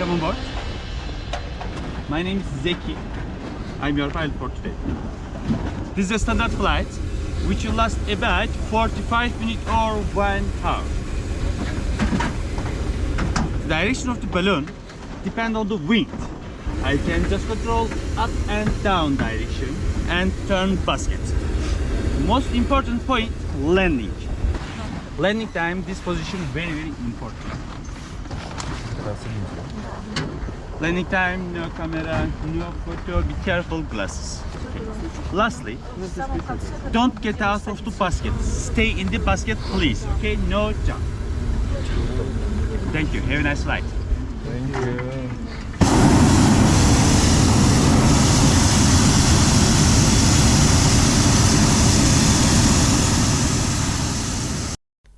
welcome on board. My name is Zeki. I'm your pilot for today. This is a standard flight, which will last about 45 minutes or 1 hour. The direction of the balloon depends on the wind. I can just control up and down direction and turn basket. Most important point, landing. Landing time, this position very important. Landing time, no camera, no photo, be careful, glasses. Okay. Lastly, don't get out of the basket. Stay in the basket, please. Okay, no jump. Thank you. Have a nice flight. Thank you.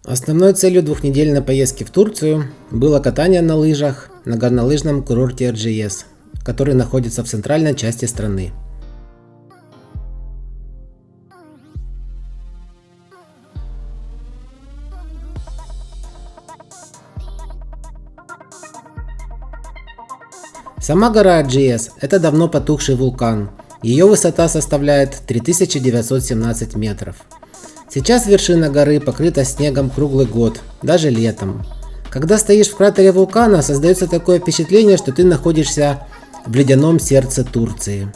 Основной целью двухнедельной поездки в Турцию было катание на лыжах на горнолыжном курорте Erciyes, который находится в центральной части страны. Сама гора Erciyes – это давно потухший вулкан. Ее высота составляет 3917 метров. Сейчас вершина горы покрыта снегом круглый год, даже летом. Когда стоишь в кратере вулкана, создается такое впечатление, что ты находишься в ледяном сердце Турции.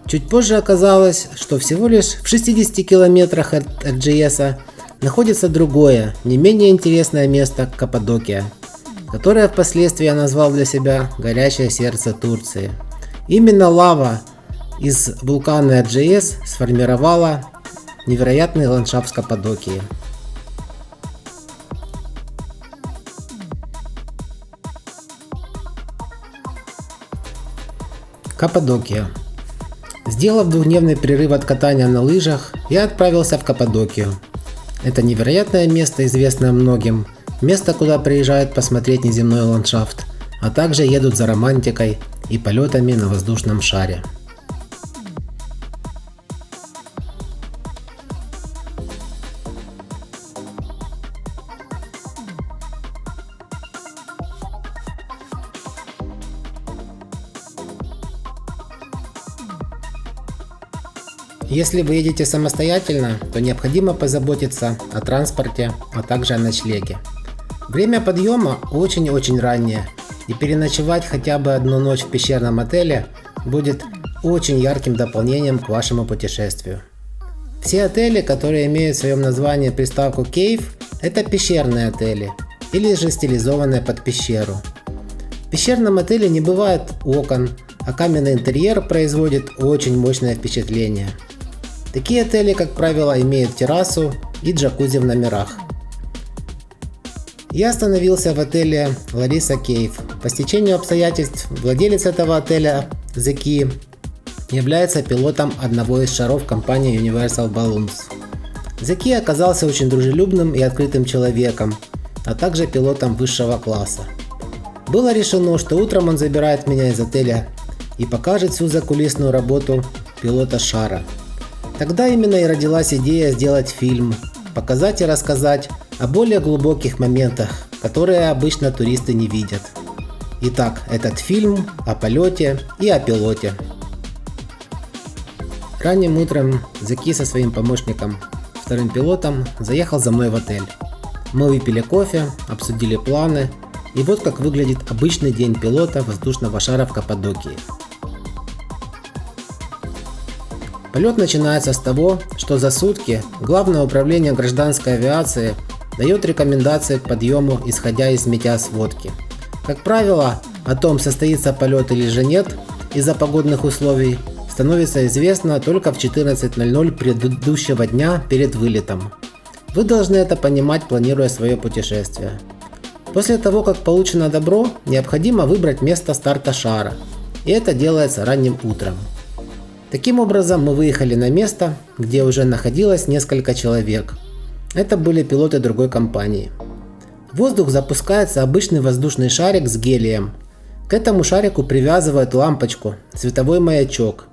Чуть позже оказалось, что всего лишь в 60 километрах от Erciyes'а находится другое, не менее интересное место – Каппадокия, которое впоследствии я назвал для себя горячее сердце Турции. Именно лава из вулкана Erciyes сформировала невероятный ландшафт Каппадокии. Каппадокия. Сделав двухдневный перерыв от катания на лыжах, я отправился в Каппадокию. Это невероятное место, известное многим, место, куда приезжают посмотреть неземной ландшафт, а также едут за романтикой и полетами на воздушном шаре. Если вы едете самостоятельно, то необходимо позаботиться о транспорте, а также о ночлеге. Время подъема очень раннее, и переночевать хотя бы одну ночь в пещерном отеле будет очень ярким дополнением к вашему путешествию. Все отели, которые имеют в своем названии приставку Cave, это пещерные отели, или же стилизованные под пещеру. В пещерном отеле не бывает окон, а каменный интерьер производит очень мощное впечатление. Такие отели, как правило, имеют террасу и джакузи в номерах. Я остановился в отеле Larissa Cave. По стечению обстоятельств владелец этого отеля, Zeki, является пилотом одного из шаров компании Universal Balloons. Zeki оказался очень дружелюбным и открытым человеком, а также пилотом высшего класса. Было решено, что утром он забирает меня из отеля и покажет всю закулисную работу пилота шара. Тогда именно и родилась идея сделать фильм, показать и рассказать о более глубоких моментах, которые обычно туристы не видят. Итак, этот фильм о полете и о пилоте. Ранним утром Zeki со своим помощником, вторым пилотом, заехал за мной в отель. Мы выпили кофе, обсудили планы, и вот как выглядит обычный день пилота воздушного шара в Каппадокии. Полет начинается с того, что за сутки Главное управление гражданской авиации дает рекомендации к подъему, исходя из метеосводки. Как правило, о том, состоится полет или же нет из-за погодных условий, становится известно только в 14:00 предыдущего дня перед вылетом. Вы должны это понимать, планируя свое путешествие. После того, как получено добро, необходимо выбрать место старта шара, и это делается ранним утром. Таким образом, мы выехали на место, где уже находилось несколько человек. Это были пилоты другой компании. В воздух запускается обычный воздушный шарик с гелием. К этому шарику привязывают лампочку, световой маячок.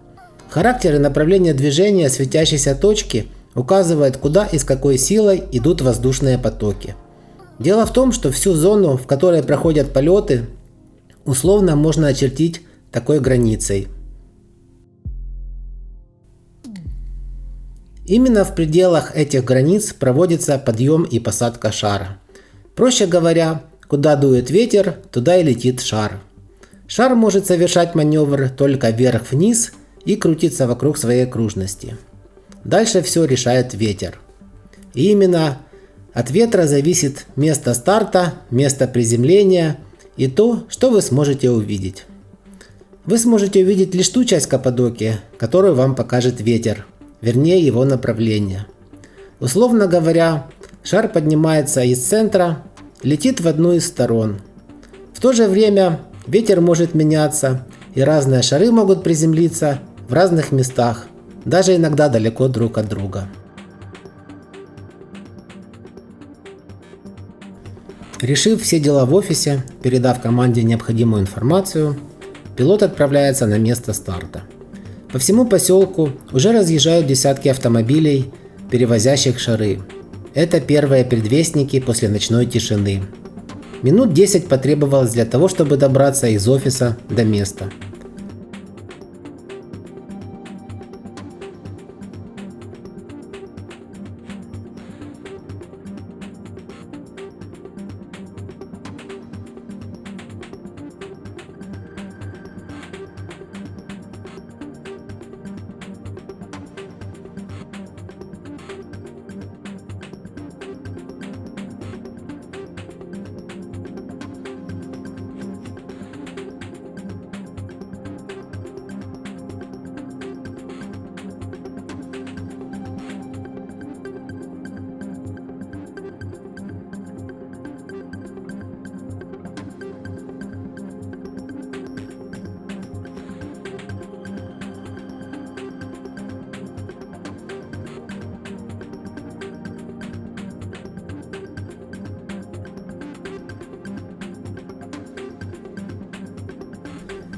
Характер и направление движения светящейся точки указывает, куда и с какой силой идут воздушные потоки. Дело в том, что всю зону, в которой проходят полеты, условно можно очертить такой границей. Именно в пределах этих границ проводится подъем и посадка шара. Проще говоря, куда дует ветер, туда и летит шар. Шар может совершать маневр только вверх-вниз и крутиться вокруг своей окружности. Дальше все решает ветер. И именно от ветра зависит место старта, место приземления и то, что вы сможете увидеть. Вы сможете увидеть лишь ту часть Каппадокии, которую вам покажет ветер, вернее его направление. Условно говоря, шар поднимается из центра, летит в одну из сторон. В то же время ветер может меняться, и разные шары могут приземлиться в разных местах, даже иногда далеко друг от друга. Решив все дела в офисе, передав команде необходимую информацию, пилот отправляется на место старта. По всему поселку уже разъезжают десятки автомобилей, перевозящих шары. Это первые предвестники после ночной тишины. Минут 10 потребовалось для того, чтобы добраться из офиса до места.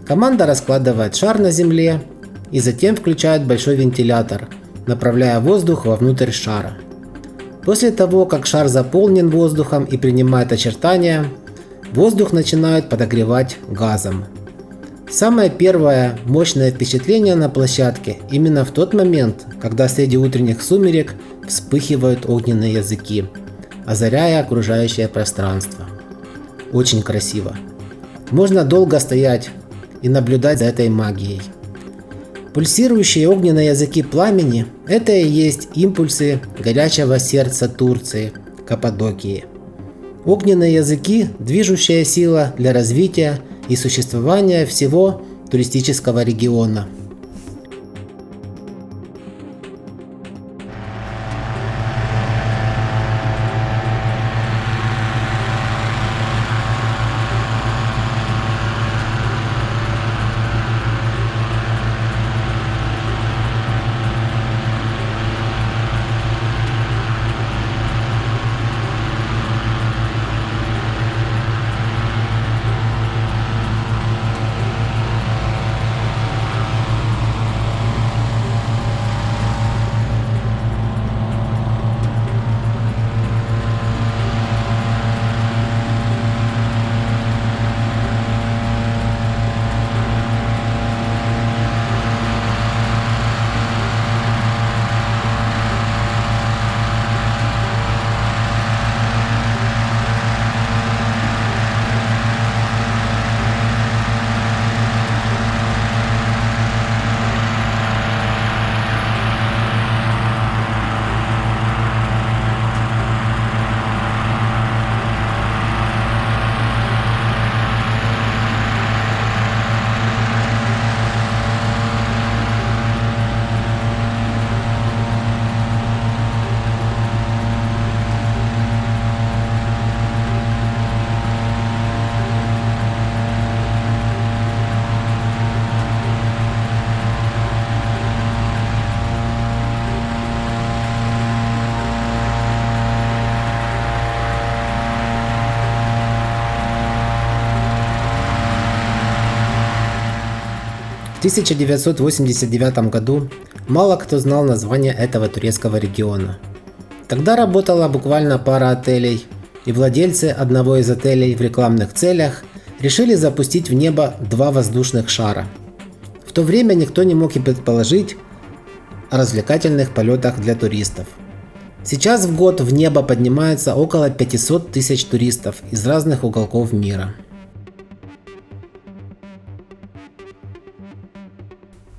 Команда раскладывает шар на земле и затем включает большой вентилятор, направляя воздух вовнутрь шара. После того, как шар заполнен воздухом и принимает очертания, воздух начинают подогревать газом. Самое первое мощное впечатление на площадке именно в тот момент, когда среди утренних сумерек вспыхивают огненные языки, озаряя окружающее пространство. Очень красиво. Можно долго стоять и наблюдать за этой магией. Пульсирующие огненные языки пламени – это и есть импульсы горячего сердца Турции, Каппадокии. Огненные языки – движущая сила для развития и существования всего туристического региона. В 1989 году мало кто знал название этого турецкого региона. Тогда работала буквально пара отелей, и владельцы одного из отелей в рекламных целях решили запустить в небо 2 воздушных шара. В то время никто не мог и предположить о развлекательных полетах для туристов. Сейчас в год в небо поднимается около 500 тысяч туристов из разных уголков мира.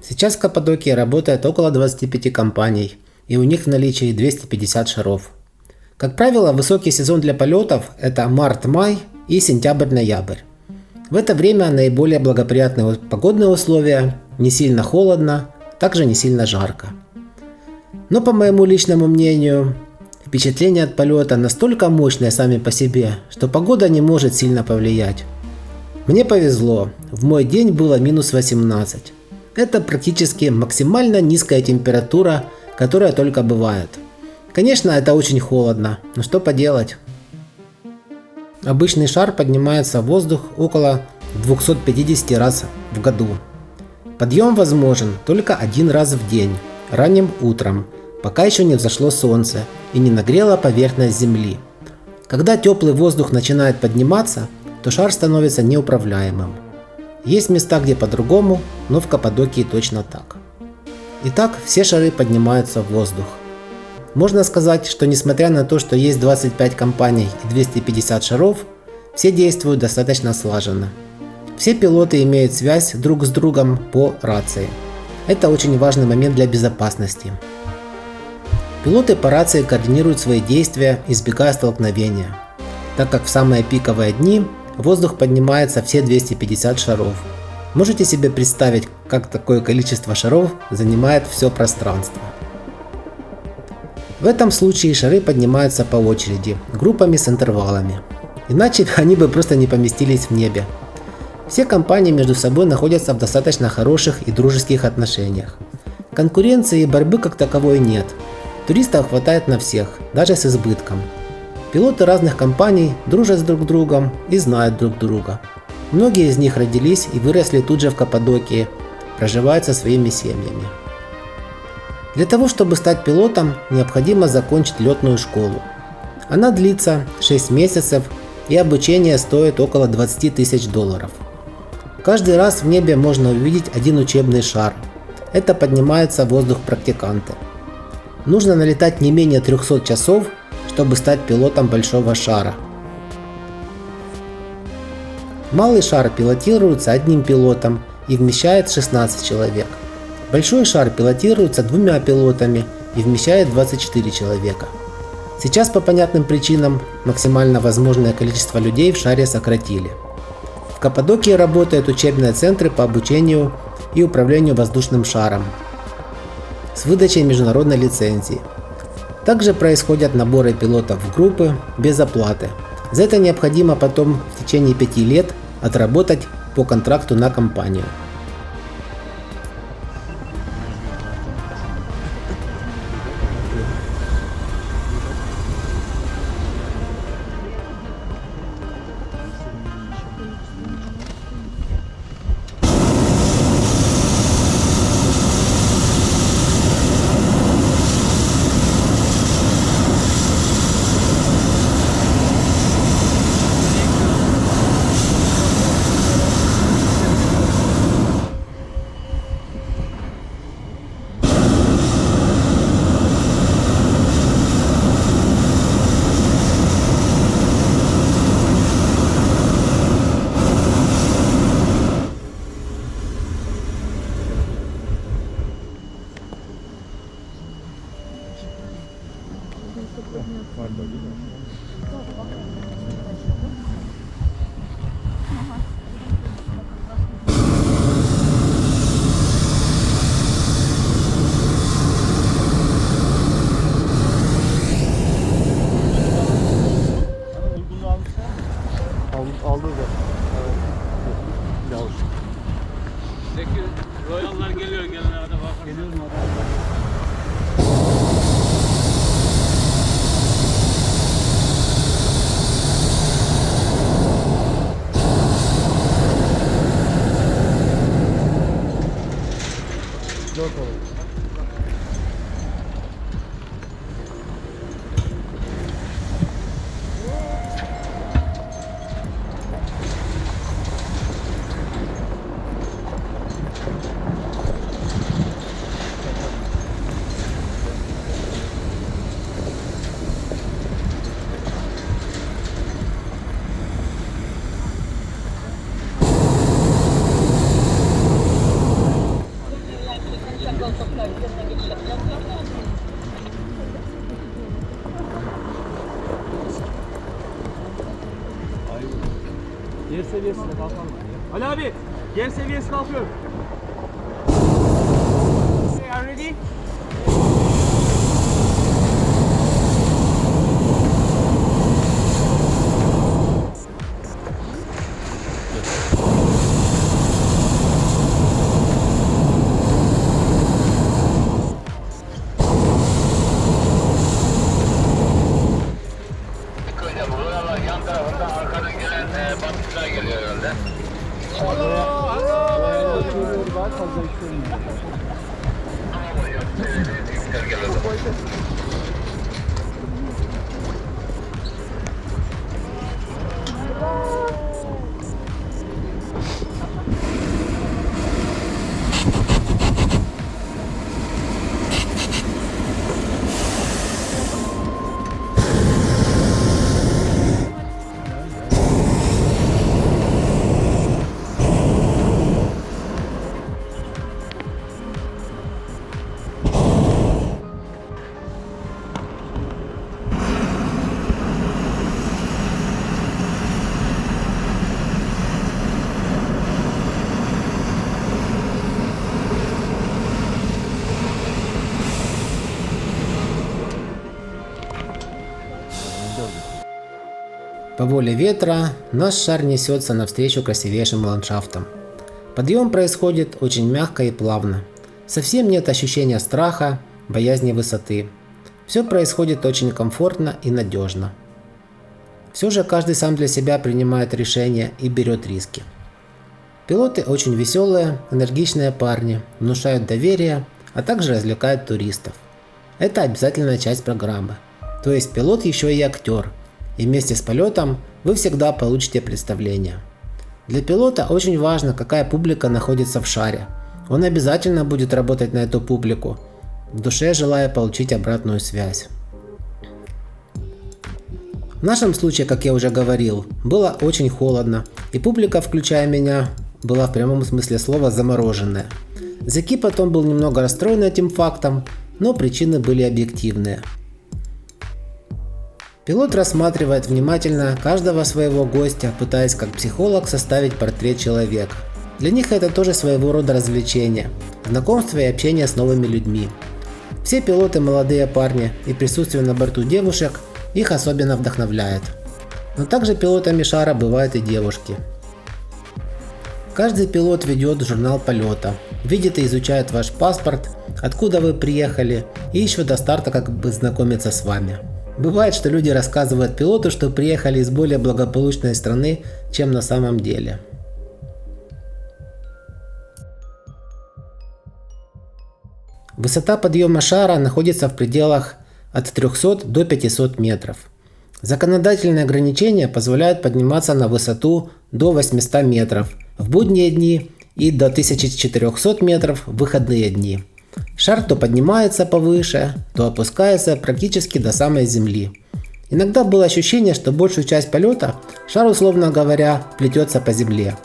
Сейчас в Каппадокии работает около 25 компаний, и у них в наличии 250 шаров. Как правило, высокий сезон для полетов – это март-май и сентябрь-ноябрь. В это время наиболее благоприятные погодные условия, не сильно холодно, также не сильно жарко. Но по моему личному мнению, впечатления от полета настолько мощные сами по себе, что погода не может сильно повлиять. Мне повезло, в мой день было минус 18. Это практически максимально низкая температура, которая только бывает. Конечно, это очень холодно, но что поделать. Обычный шар поднимается в воздух около 250 раз в году. Подъем возможен только один раз в день, ранним утром, пока еще не взошло солнце и не нагрело поверхность земли. Когда теплый воздух начинает подниматься, то шар становится неуправляемым. Есть места, где по-другому, но в Каппадокии точно так. Итак, все шары поднимаются в воздух. Можно сказать, что несмотря на то, что есть 25 компаний и 250 шаров, все действуют достаточно слаженно. Все пилоты имеют связь друг с другом по рации. Это очень важный момент для безопасности. Пилоты по рации координируют свои действия, избегая столкновения, так как в самые пиковые дни в воздух поднимается все 250 шаров. Можете себе представить, как такое количество шаров занимает все пространство. В этом случае шары поднимаются по очереди, группами с интервалами. Иначе они бы просто не поместились в небе. Все компании между собой находятся в достаточно хороших и дружеских отношениях. Конкуренции и борьбы как таковой нет. Туристов хватает на всех, даже с избытком. Пилоты разных компаний дружат с друг другом и знают друг друга. Многие из них родились и выросли тут же в Каппадокии, проживают со своими семьями. Для того, чтобы стать пилотом, необходимо закончить летную школу. Она длится 6 месяцев и обучение стоит около 20 тысяч долларов. Каждый раз в небе можно увидеть один учебный шар. Это поднимаются в воздух практиканты. Нужно налетать не менее 300 часов, чтобы стать пилотом большого шара. Малый шар пилотируется одним пилотом и вмещает 16 человек. Большой шар пилотируется 2 пилотами и вмещает 24 человека. Сейчас по понятным причинам максимально возможное количество людей в шаре сократили. В Каппадокии работают учебные центры по обучению и управлению воздушным шаром с выдачей международной лицензии. Также происходят наборы пилотов в группы без оплаты. За это необходимо потом в течение 5 лет отработать по контракту на компанию. Aldı da. Yavuz. Peki Royal'lar geliyor gelene kadar bakar. Geliyor mu adam? Yer seviyesine kalkalım. Ali abi, yer seviyesi kalkıyor. Okay, are you ready? Hocam buralar yan tarafından arkadan gelen balıkçılar geliyor herhalde. Şöyle var fazla yükselmiyor. Tamam hocam. Yükler geliyor. По воле ветра наш шар несется навстречу красивейшим ландшафтам. Подъем происходит очень мягко и плавно. Совсем нет ощущения страха, боязни высоты. Все происходит очень комфортно и надежно. Все же каждый сам для себя принимает решения и берет риски. Пилоты очень веселые, энергичные парни, внушают доверие, а также развлекают туристов. Это обязательная часть программы. То есть пилот еще и актер, и вместе с полетом вы всегда получите представление. Для пилота очень важно, какая публика находится в шаре. Он обязательно будет работать на эту публику, в душе желая получить обратную связь. В нашем случае, как я уже говорил, было очень холодно, и публика, включая меня, была в прямом смысле слова замороженная. Зеки потом был немного расстроен этим фактом, но причины были объективные. Пилот рассматривает внимательно каждого своего гостя, пытаясь как психолог составить портрет человека. Для них это тоже своего рода развлечение, знакомство и общение с новыми людьми. Все пилоты молодые парни, и присутствие на борту девушек их особенно вдохновляет. Но также пилотами шара бывают и девушки. Каждый пилот ведет журнал полета, видит и изучает ваш паспорт, откуда вы приехали, и еще до старта как бы знакомится с вами. Бывает, что люди рассказывают пилоту, что приехали из более благополучной страны, чем на самом деле. Высота подъема шара находится в пределах от 300 до 500 метров. Законодательные ограничения позволяют подниматься на высоту до 800 метров в будние дни и до 1400 метров в выходные дни. Шар то поднимается повыше, то опускается практически до самой земли. Иногда было ощущение, что большую часть полета шар, условно говоря, плетется по земле.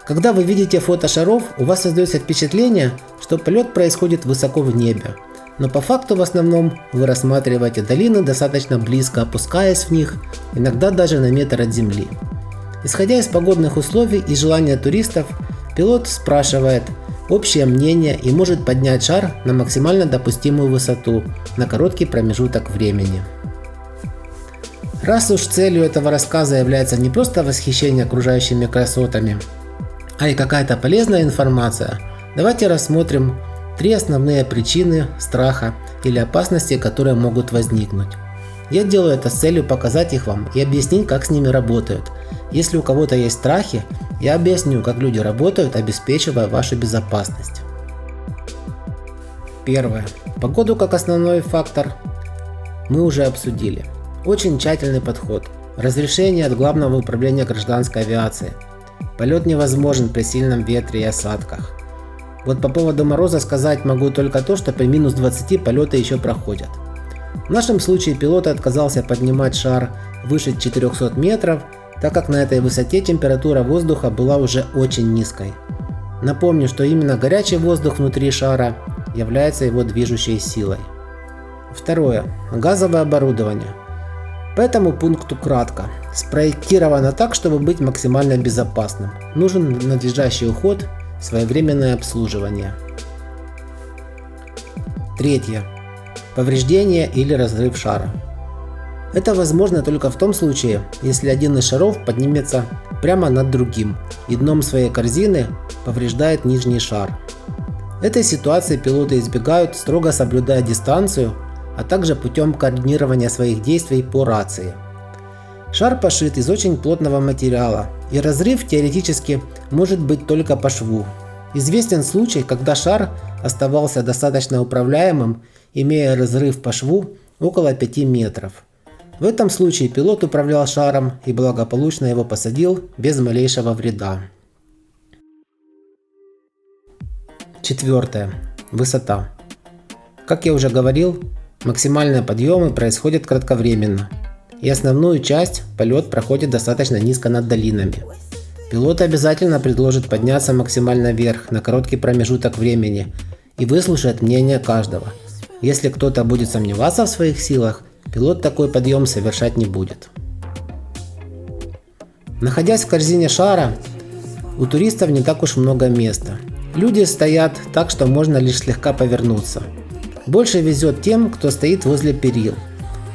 Когда вы видите фото шаров, у вас создается впечатление, что полет происходит высоко в небе. Но по факту в основном вы рассматриваете долины достаточно близко, опускаясь в них, иногда даже на метр от земли. Исходя из погодных условий и желания туристов, пилот спрашивает общее мнение и может поднять шар на максимально допустимую высоту на короткий промежуток времени. Раз уж целью этого рассказа является не просто восхищение окружающими красотами, а и какая-то полезная информация, давайте рассмотрим 3 основные причины страха или опасности, которые могут возникнуть. Я делаю это с целью показать их вам и объяснить, как с ними работают. Если у кого-то есть страхи, я объясню, как люди работают, обеспечивая вашу безопасность. Первое. Погоду как основной фактор мы уже обсудили. Очень тщательный подход. Разрешение от Главного управления гражданской авиации. Полет невозможен при сильном ветре и осадках. Вот по поводу мороза сказать могу только то, что при минус 20 полеты еще проходят. В нашем случае пилот отказался поднимать шар выше 400 метров, так как на этой высоте температура воздуха была уже очень низкой. Напомню, что именно горячий воздух внутри шара является его движущей силой. Второе. Газовое оборудование. По этому пункту кратко. Спроектировано так, чтобы быть максимально безопасным. Нужен надлежащий уход, своевременное обслуживание. Третье. Повреждение или разрыв шара. Это возможно только в том случае, если один из шаров поднимется прямо над другим и дном своей корзины повреждает нижний шар. Этой ситуации пилоты избегают, строго соблюдая дистанцию, а также путем координирования своих действий по рации. Шар пошит из очень плотного материала, и разрыв теоретически может быть только по шву. Известен случай, когда шар оставался достаточно управляемым, имея разрыв по шву около 5 метров. В этом случае пилот управлял шаром и благополучно его посадил без малейшего вреда. Четвертое. Высота. Как я уже говорил, максимальные подъемы происходят кратковременно, и основную часть полет проходит достаточно низко над долинами. Пилот обязательно предложит подняться максимально вверх на короткий промежуток времени и выслушает мнение каждого. Если кто-то будет сомневаться в своих силах, пилот такой подъем совершать не будет. Находясь в корзине шара, у туристов не так уж много места. Люди стоят так, что можно лишь слегка повернуться. Больше везет тем, кто стоит возле перил.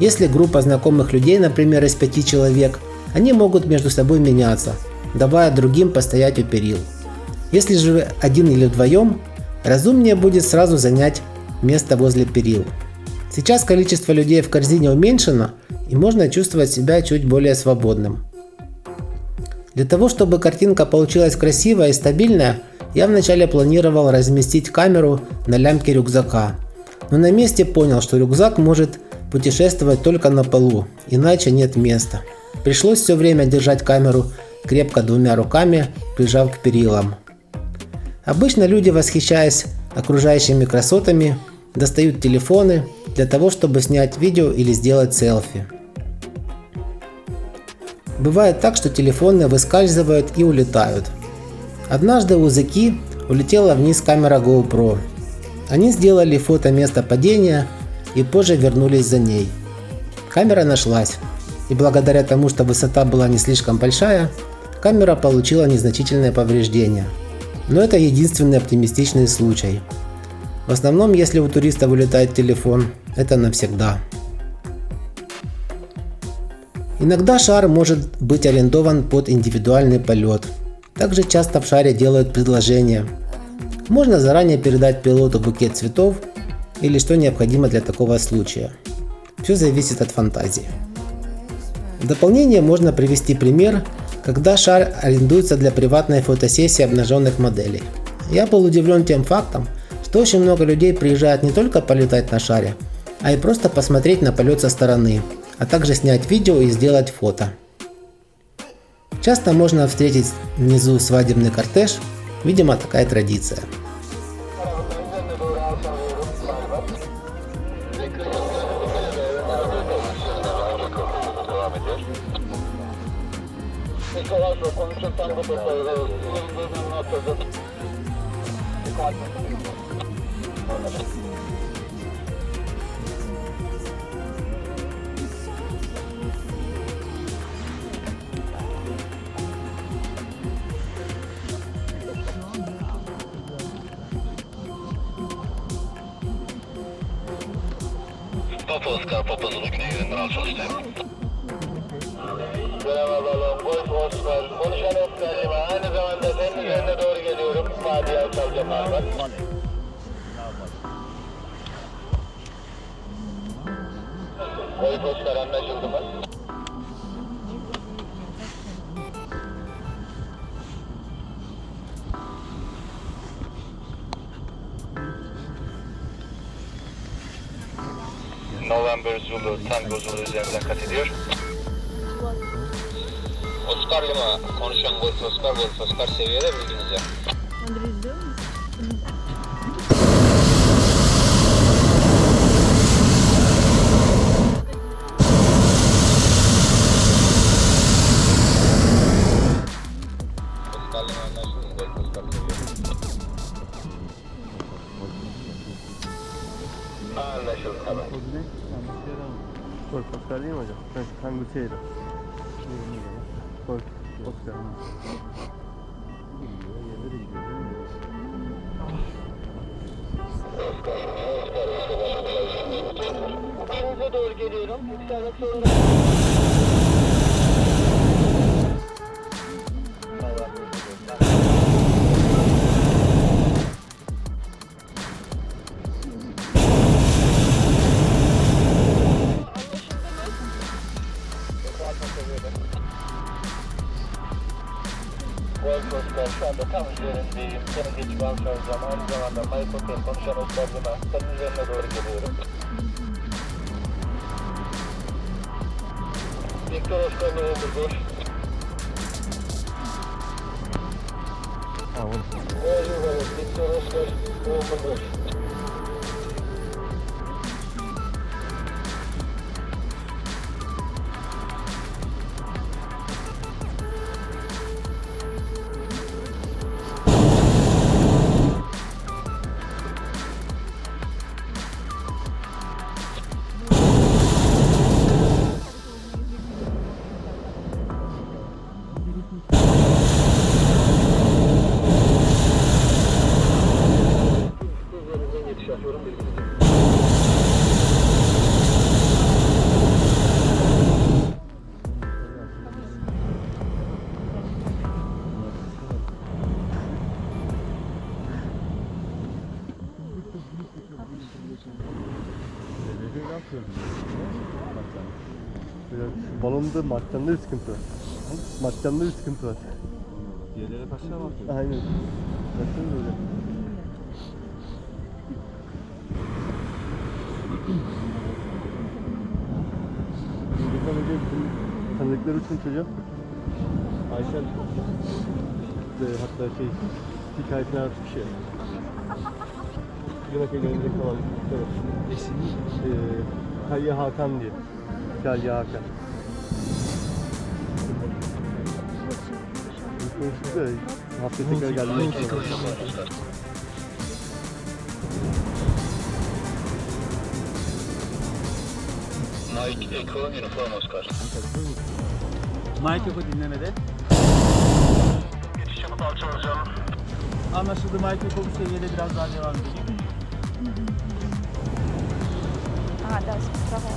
Если группа знакомых людей, например, из 5 человек, они могут между собой меняться, давая другим постоять у перил. Если же вы один или вдвоем, разумнее будет сразу занять место возле перил. Сейчас количество людей в корзине уменьшено, и можно чувствовать себя чуть более свободным. Для того, чтобы картинка получилась красивая и стабильная, я вначале планировал разместить камеру на лямке рюкзака, но на месте понял, что рюкзак может путешествовать только на полу, иначе нет места. Пришлось все время держать камеру крепко 2 руками, прижав к перилам. Обычно люди, восхищаясь окружающими красотами, достают телефоны для того, чтобы снять видео или сделать селфи. Бывает так, что телефоны выскальзывают и улетают. Однажды у Зеки улетела вниз камера GoPro. Они сделали фото места падения и позже вернулись за ней. Камера нашлась, и благодаря тому, что высота была не слишком большая, камера получила незначительное повреждение. Но это единственный оптимистичный случай. В основном, если у туриста вылетает телефон, это навсегда. Иногда шар может быть арендован под индивидуальный полет. Также часто в шаре делают предложения. Можно заранее передать пилоту букет цветов или что необходимо для такого случая. Все зависит от фантазии. В дополнение можно привести пример, когда шар арендуется для приватной фотосессии обнаженных моделей. Я был удивлен тем фактом, что очень много людей приезжают не только полетать на шаре, а и просто посмотреть на полет со стороны, а также снять видео и сделать фото. Часто можно встретить внизу свадебный кортеж, видимо, такая традиция. Papa Zulu'nun yerinden alçalıştayım. Merhaba balon, Golf Oscar. Konuşan Oscar'cığım. Aynı zamanda senin üzerine doğru geliyorum. Fadiye alçalacağım abi. Golf Oscar anlaşıldı mı? November Zulu, Tango Zulu üzerinden kat ediyor. Oscar Lima, konuşan Golf Oscar seviyede bilginize. Oscar Lima anlaşıldı, Golf Oscar seviyede. Anlaşıldı, tamam. Oscar değil mi hocam? Ben Kangusiye'ydim. Oscar. Denize doğru geliyorum. Yükselmek zorunda. Golf Oscar şu anda tam üzerindeyim. Seni geçip alacağım. Aynı zamanda Mike Hotel konuşan Oscar Lima. Senin üzerine doğru geliyorum. Victor Oscar Lima boş. Victor Oscar Lima boş. Üzerinden geçiş yapıyorum. Balonda matçanda bir sıkıntı var. Matçanda bir sıkıntı var. Yerlere taşlar var. Aynen. Bakın böyle. Geçen önce bizim tanıdıkları için çocuğum Ayşen hatta hikayesini anlatmış ya. Yunak'a gelecek falan. Kayya Hakan diye. Kayya Hakan. Konuştuk da hafta tekrar geldiğinde Mike Echo Uniform Oscar. Mike Echo dinlemede. Geçiş yapıp alçalacağım. Anlaşıldı. Mike Echo bu seviyede biraz daha devam edecek. Ah, dá-se pra lá.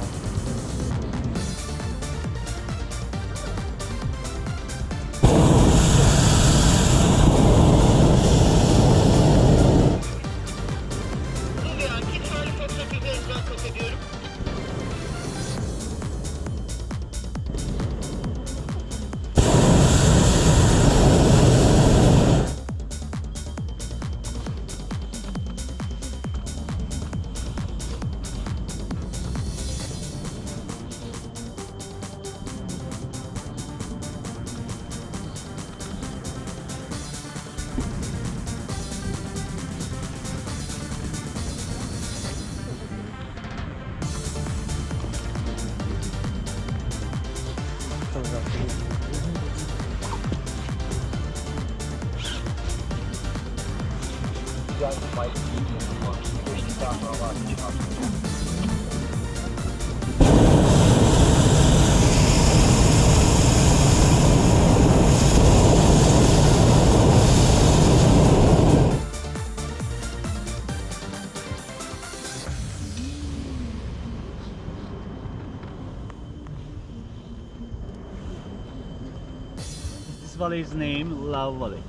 This valley is named Love Valley.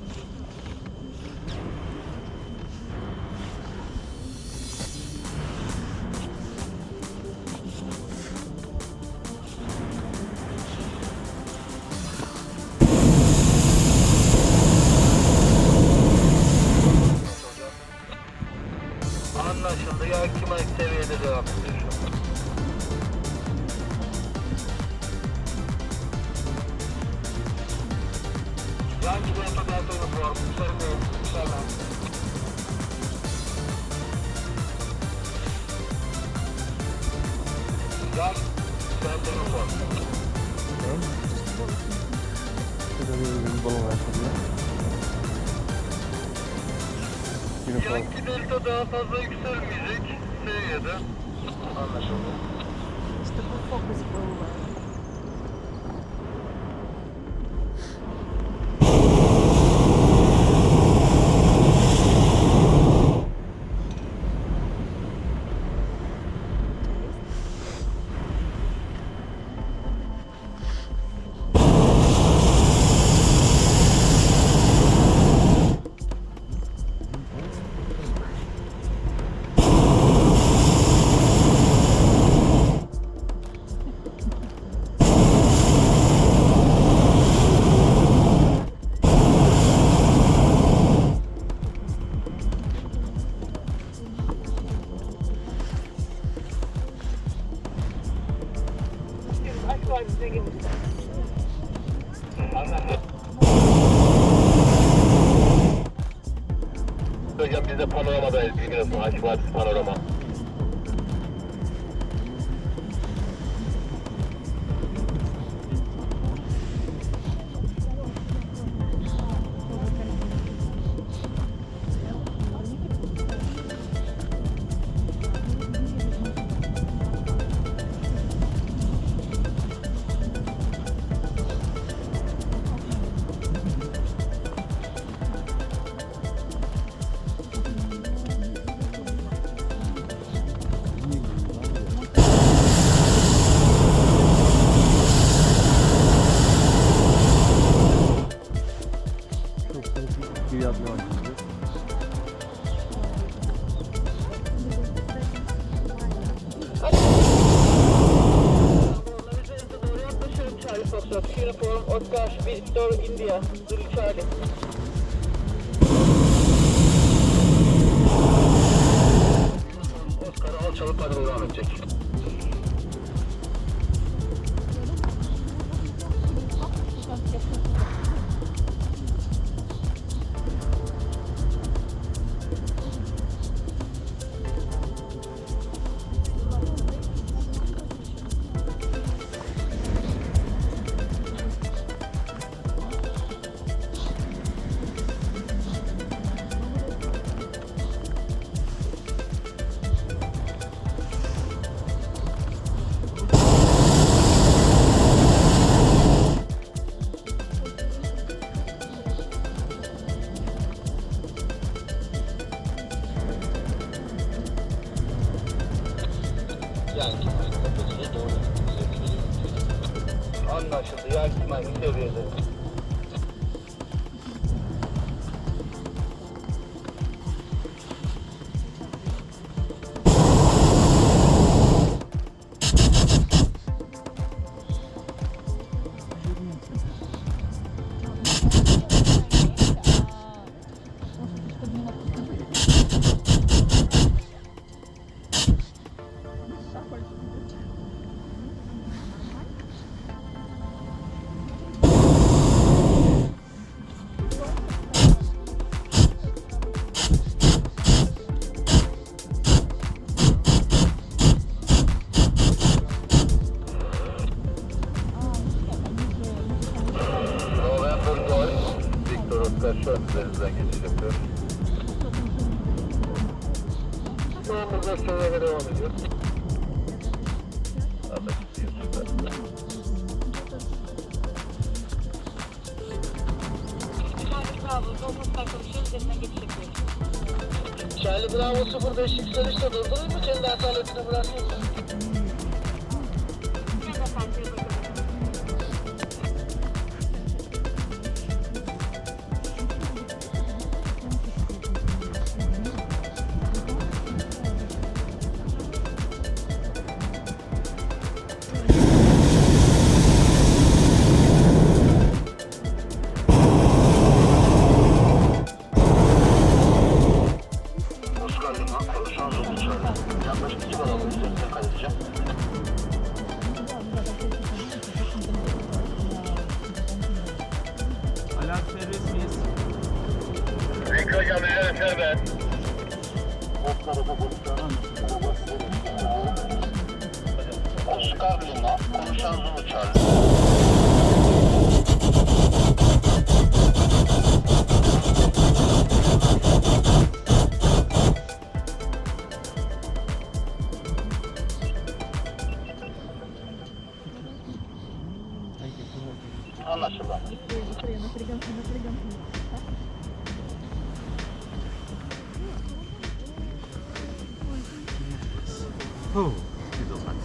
Anlaşıldı. Ya kime seviyede devam ediyor şu an. Yankee Delta Delta Uniform. Üzerindeyim. Yükselmem. Yankee Delta Uniform. bir balon var şimdi. Yankee Delta daha fazla yükselmeyecek seviyede. Anlaşıldı. чтобы фокус был. Hocam biz de panoramadayız. Bilgin olsun. Açık vadisi panorama. Bir yapmaya başladı. Oscar Victor India. Zulu Charlie. Oscar alçalıp hadi devam edecek. Anlaşıldı. Yankı maymun devrede. November Golf, Victor Oscar şu an üzerinizden geçiş yapıyor. Yolumuza söyleme devam ediyor. Anlaşılıyor, süper. Charlie Bravo 05 yükselişte durdurur mu? Kendi hataletini bırakayım mı? Alarm servis miyiz? Zeki hocam üzerine serbest. Oscar Lima, konuşan Zulu Charlie. Anlaşıldı. Oh, güzel hadi.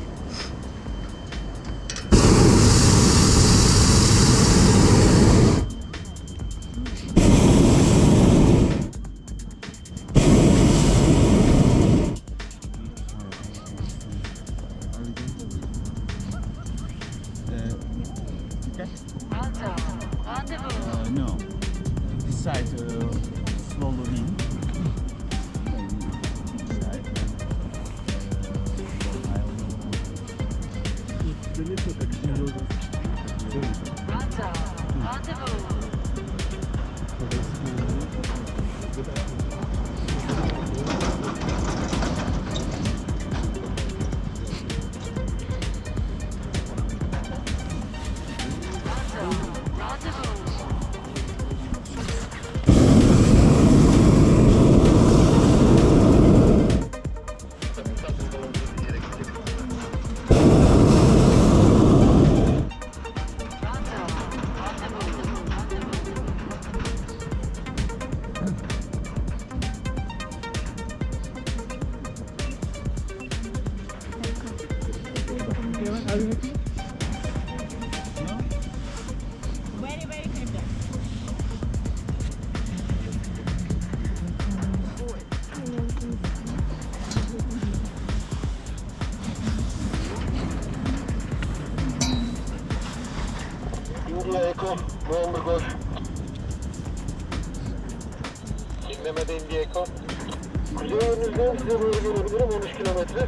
No. This side slowly in. This side. India Echo, November Golf. Dinlemede India Echo. Kuzey yönünüzden size doğru gelebilirim 13 kilometre.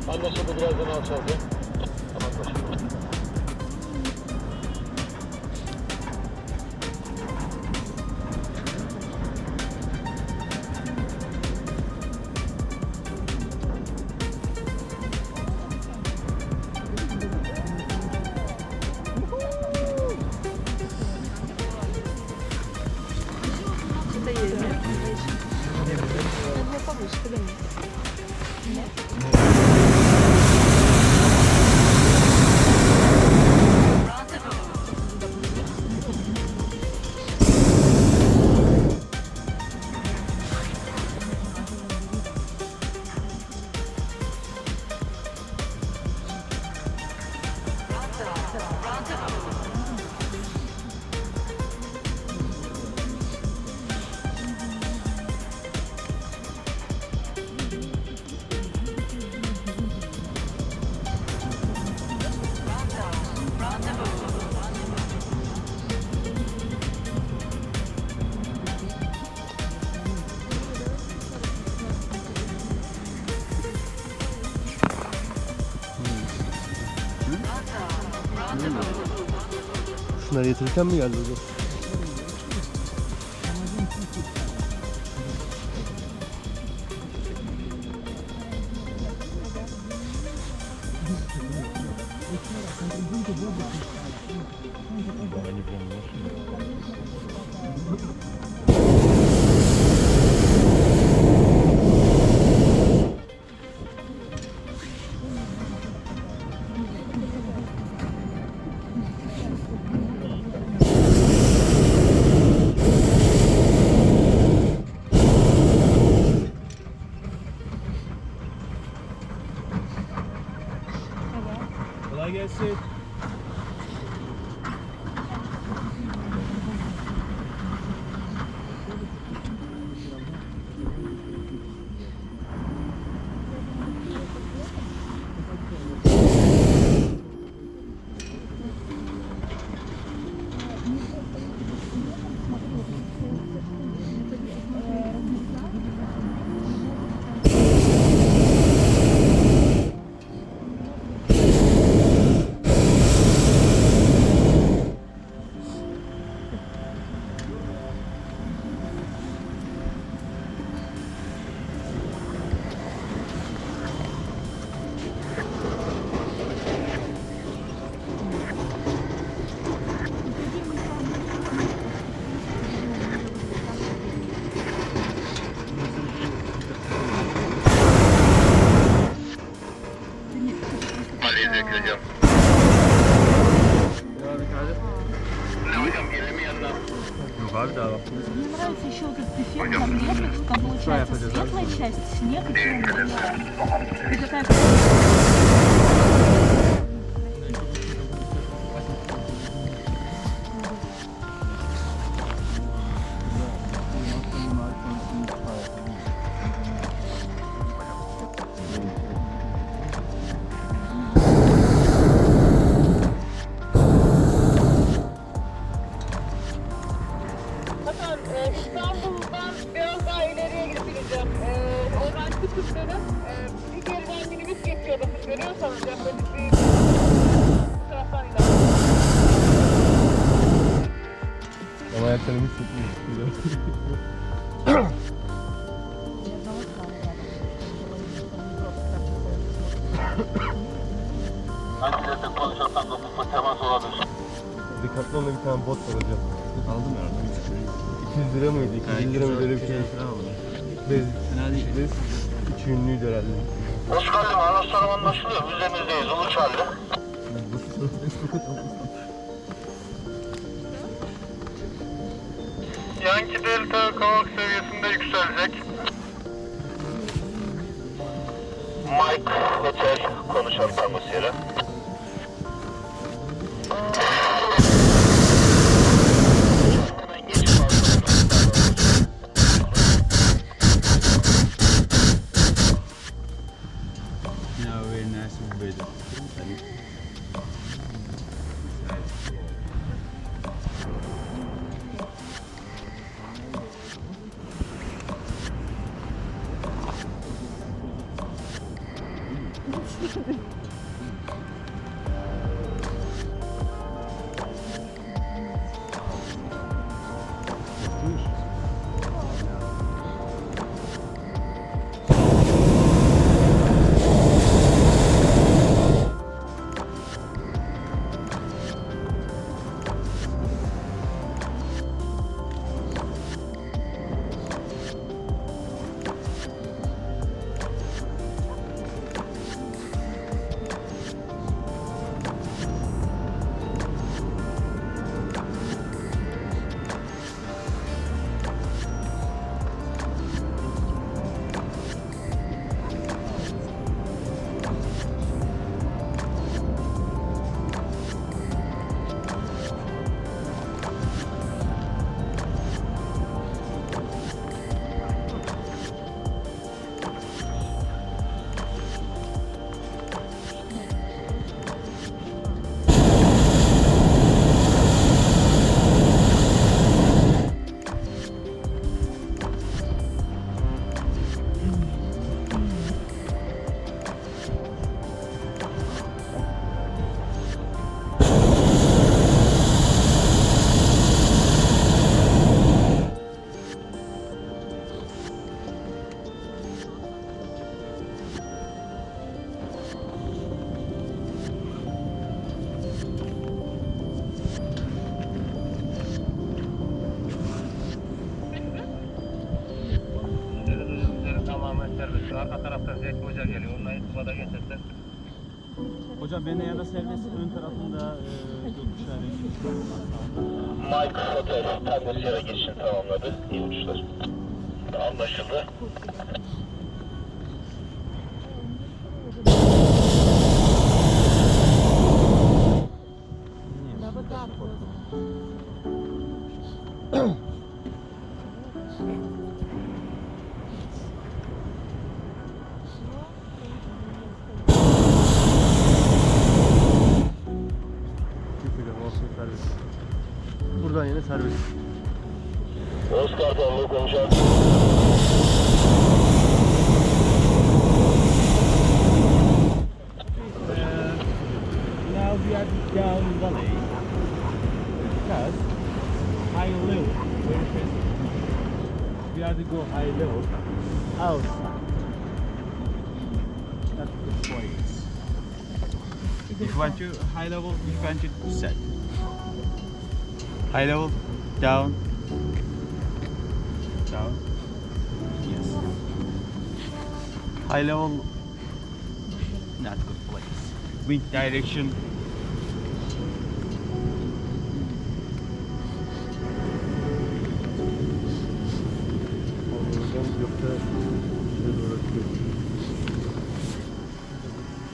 Anlaşıldı, birazdan alçalacağım. Tamam, anlaşıldı. Şunları getirirken mi geldi hocam? Kolay gelsin. bedava. Мне нравится еще вот этот эффект магнитных, там получается светлая часть, снег и темная. И такая... Hasan, İstanbul'dan biraz daha ileriye gideceğim. Oradan çıkışları bir geriden minibüs geçiyor. Bakın görüyorsanız yaklaşık bir bu taraftan ilerliyor. Ama ayaklarımı hissetmiyorum. Hangilerinde konuşursan da bu temas olabilir. Decathlon'da bir tane bot alacağım. Aldım ya. 200 lira mıydı? 200 lira mıydı öyle bir şey? Bez. Fena değil. Bez. 3 ünlüydü herhalde. Hoş geldin. Anonslarım anlaşılıyor. Üzerinizdeyiz. Uluç halde. Yankee Delta kavak seviyesinde yükselecek. Mike Hotel konuşan temas yeri. Hemen geçip Now very nice weather. tamamen serbest. Arka tarafta Zeki Hoca geliyor. Onunla irtibata geçersen. Hocam beni yana serbest, ön tarafında gökkuşağı rengi. Mike Hotel terbiyesi yere geçişini tamamladı. İyi uçuşlar. Anlaşıldı. Hocam olsun serbest. Buradan yine serbest. Oscar Tanrı konuşan. Now we are down valley because high level very fast. We have to go high level outside. That's the point. If you want to high level, you want to set. High level, down, down. Yes. High level, not good place. Wind direction.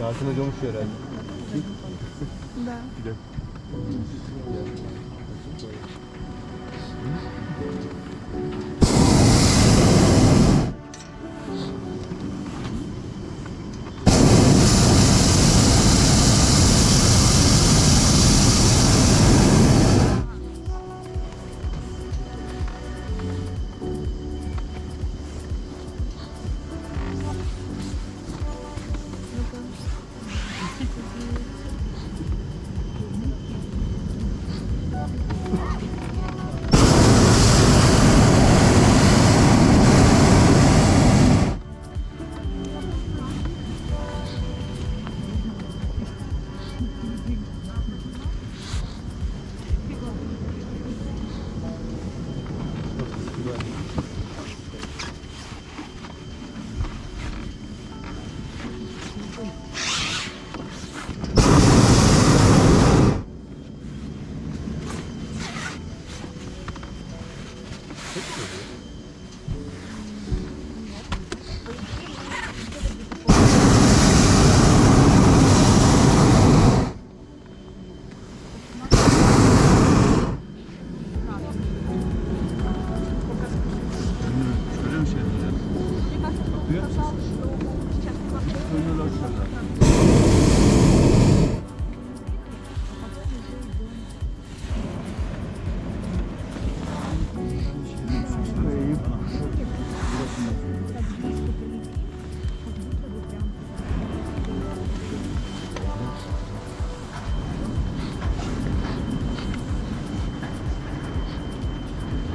Yasin Hoca olmuş herhalde. Да. Gidelim. Şöyle bir şey oluyor. Bakıyor musun? Dönüyorlar şöyle.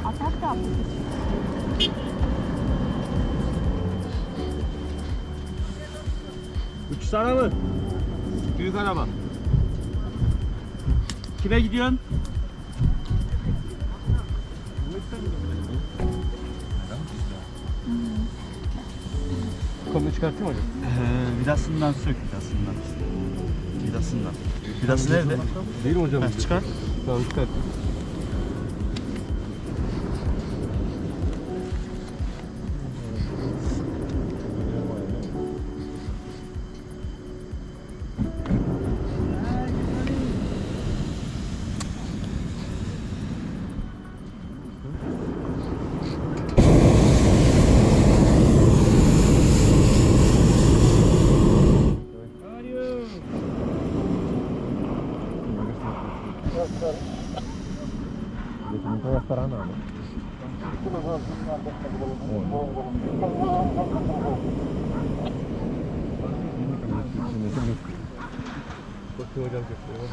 А так да. Uçuş araba. Büyük araba. Kime gidiyorsun? Kolunu çıkartayım hocam. Vidasından sök, vidasından. Vidasından. Vidası nerede? Değil mi hocam? Çıkar. Tamam çıkart. Bakıyor hocam köprüye.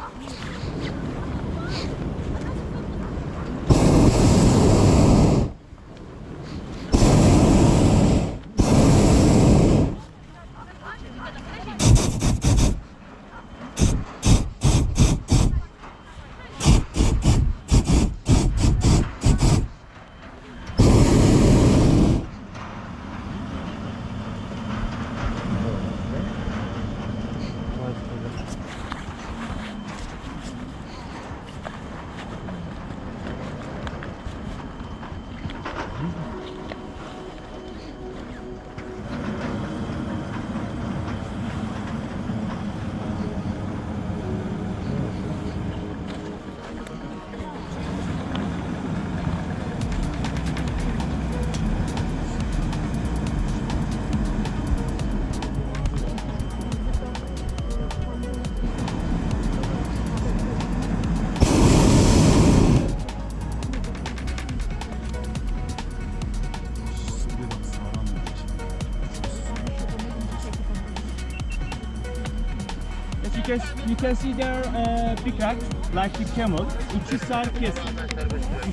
You can see there big rat like the camel. Uçhisar kesin.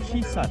Uçhisar.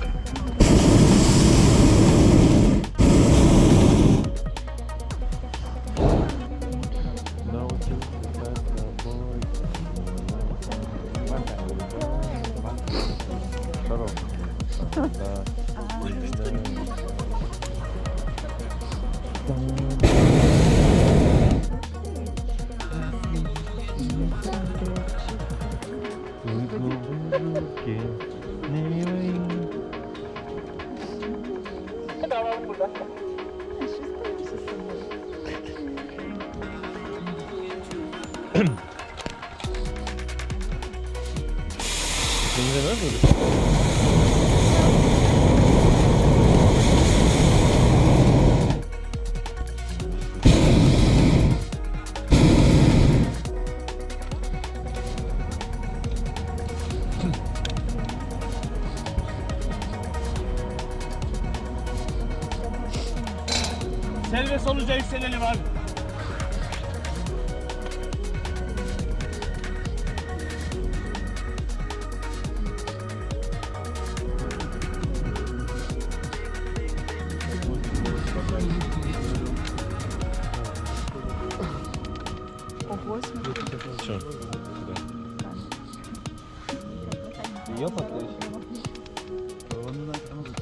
Benzemez mi? Serbest olunca yükselelim abi. Ого, смотри. Что? Ее подключишь?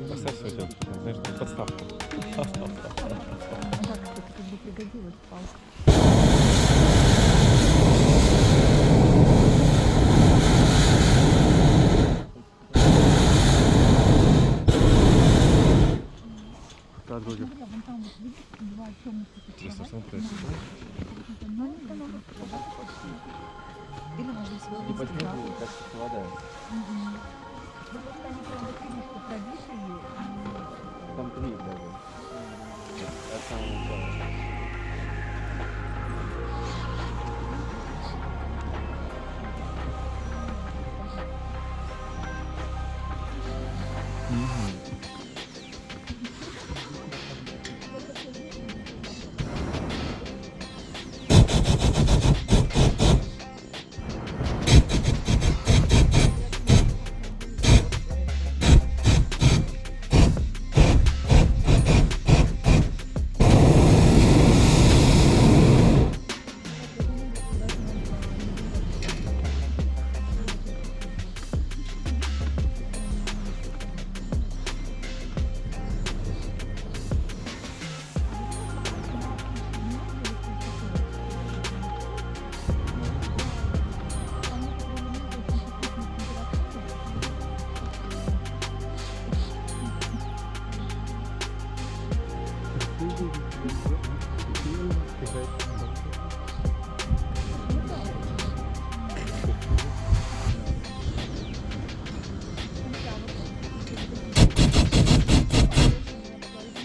Поставь свой телефон, знаешь, на подставку. Да, кстати, как бы пригодилась палка. Так, друзі. Смотри, вон там вот видишь два темных таких Просто кровати. смотри. Маленькая нога, или можно себе И вывести поднять график. как совпадает. Ну, просто они прям вот видишь, что пробитые. Там три даже. От самого начала.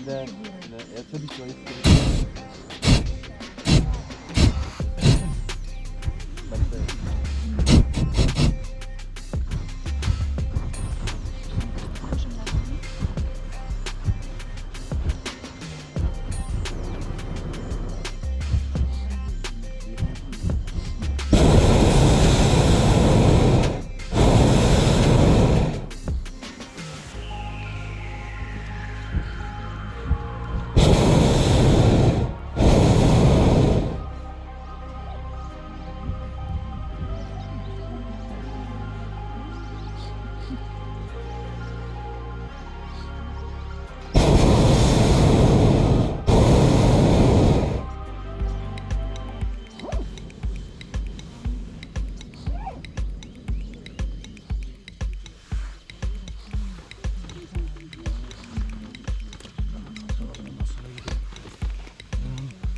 Да, это обычно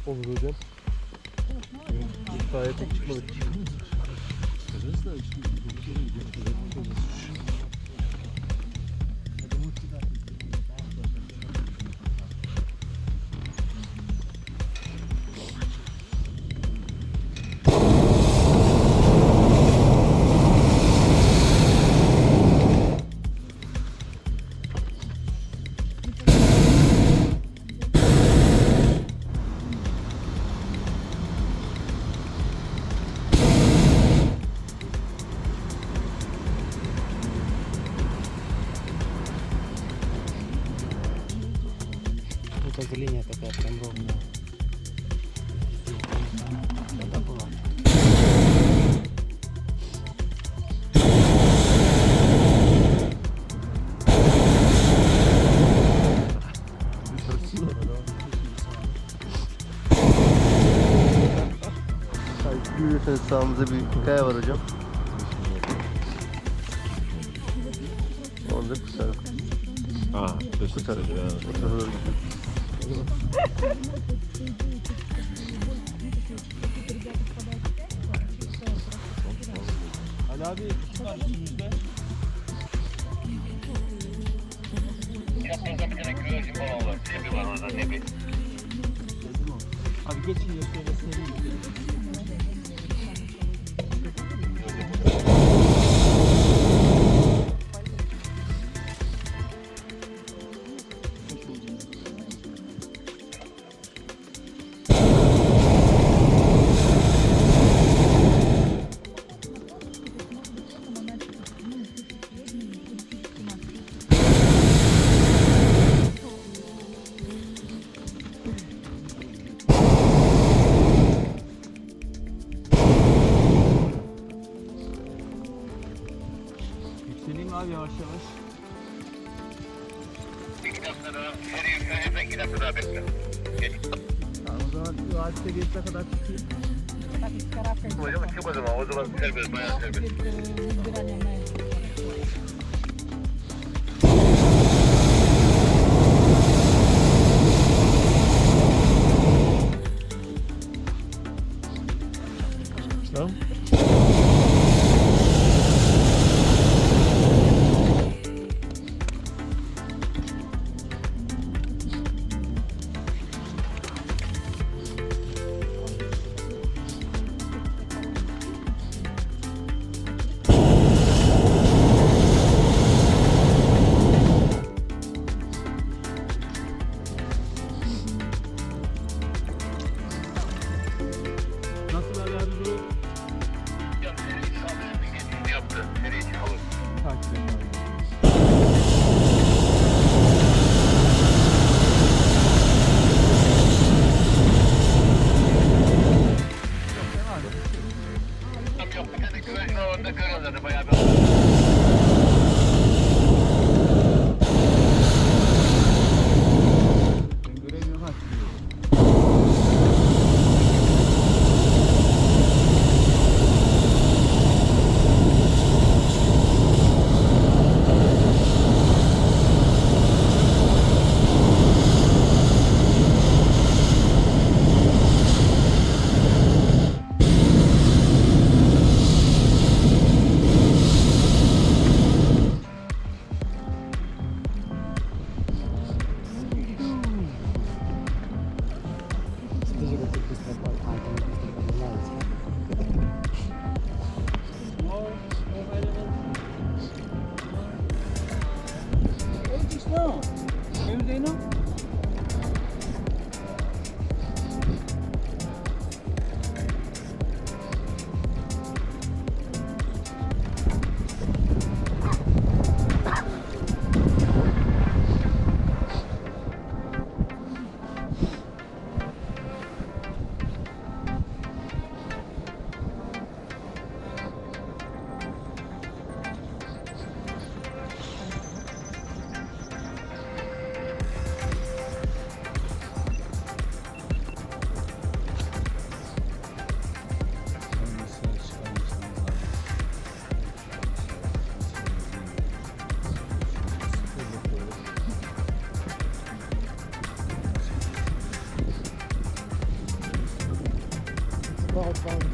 Olur hocam. Gayet iyi çıkmadık. Вот эта линия такая прям ровная. Вода была. Yürürseniz sağımızda bir kaya var hocam. Onda kusar. А, то есть это, да. Kusara doğru gidiyor. Ali abi kim var üstümüzde? Çaprazda bir tane güvercin falan var. Nebi var orada, nebi. Abi geçin ya şöyle seveyim. Yükseleyim abi yavaş yavaş. 2 dakika daha. Seri yükseleceksen 2 dakika daha bekle. Geç. Tamam o zaman şu ağaç seviyesine kadar çıkayım. Hocam çık o zaman. O zaman serbest, bayağı serbest. Tamam. Nasıl Ali abi bu? Hocam seri saldırı bir geçişini yaptı. Seri için alır. Takip et abi. Yok yok. Bir tane güvercin var orada görüyoruz zaten. Bayağı bir Ben göremiyorum ha.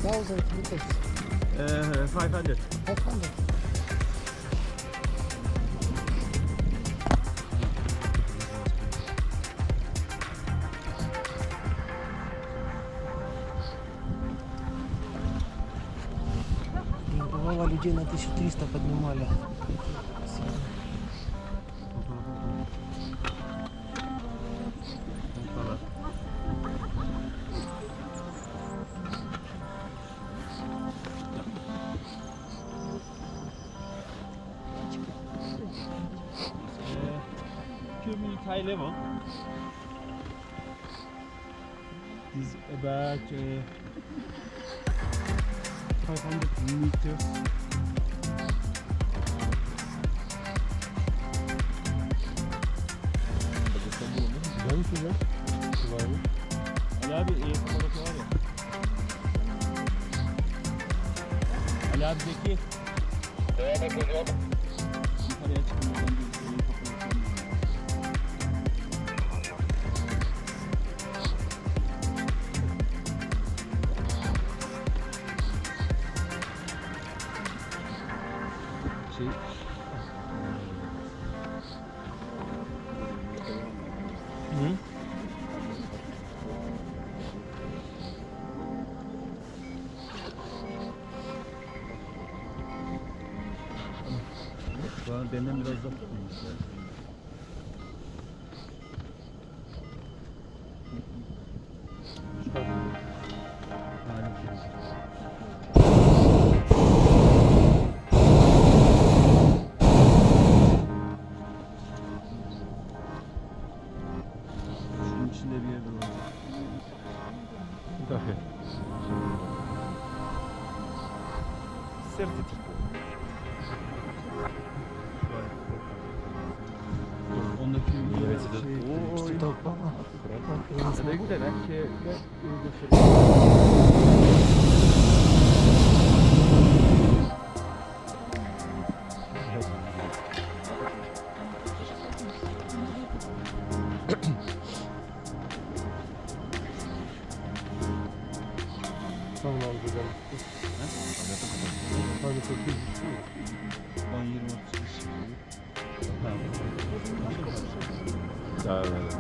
About 1,000 meters. 500. 500. Бывало, людей на 1300 поднимали. High level. Is about 500 meters. Güzel mi güzel? Güzel mi? Ali abi fotoğrafı var ya. Ali abi Zeki. devam et hocam. Yukarıya çıkmadan bir fotoğrafı. Şu an benden biraz uzak tutmuşlar. Şunun içinde bir yerde var. Dahi. Sırtı tipi. Ondaki Tamam abi güzel. Hadi çok iyi. 10-20-30 Evet.